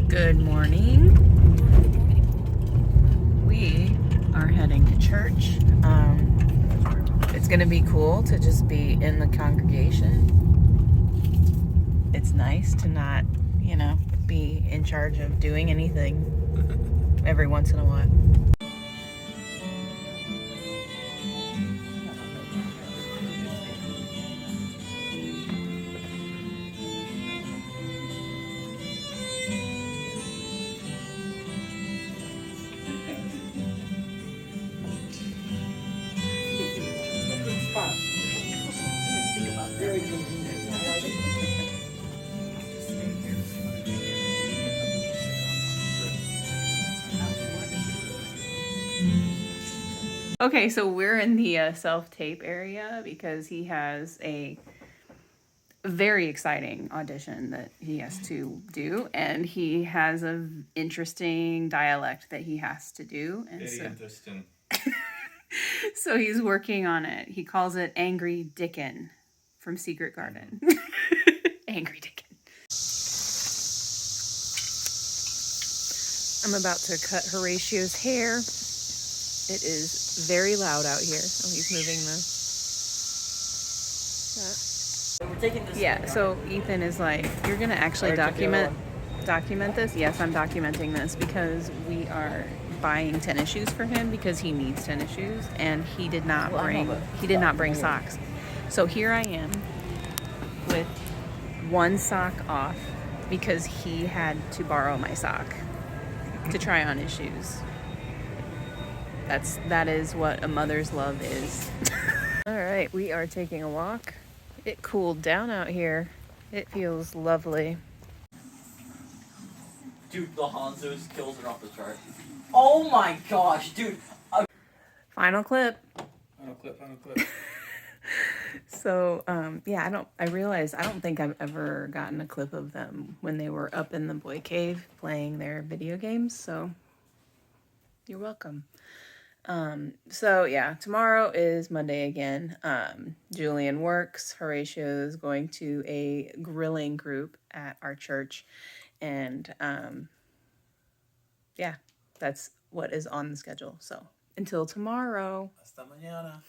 Good morning. We are heading to church. It's going to be cool to just be in the congregation. It's nice to not, be in charge of doing anything every once in a while. Okay, so we're in the self-tape area because he has a very exciting audition that he has to do, and he has an interesting dialect that he has to do. And Very interesting. So he's working on it. He calls it Angry Dickon from Secret Garden. Angry Dickon. I'm about to cut Horatio's hair. It is very loud out here. Oh, he's moving the... Yeah, so Ethan is like, you're going to actually document this? Yes, I'm documenting this because we are buying tennis shoes for him because he needs tennis shoes, and he did not bring socks. So here I am with one sock off because he had to borrow my sock to try on his shoes. That is what a mother's love is. All right, we are taking a walk. It cooled down out here. It feels lovely. Dude, the Hanzo's kills are off the chart. Oh my gosh, dude. Final clip. Final clip. So, I realized I don't think I've ever gotten a clip of them when they were up in the boy cave playing their video games. So, you're welcome. Tomorrow is Monday again. Julian works. Horatio is going to a grilling group at our church. And, that's what is on the schedule. So, until tomorrow. Hasta mañana.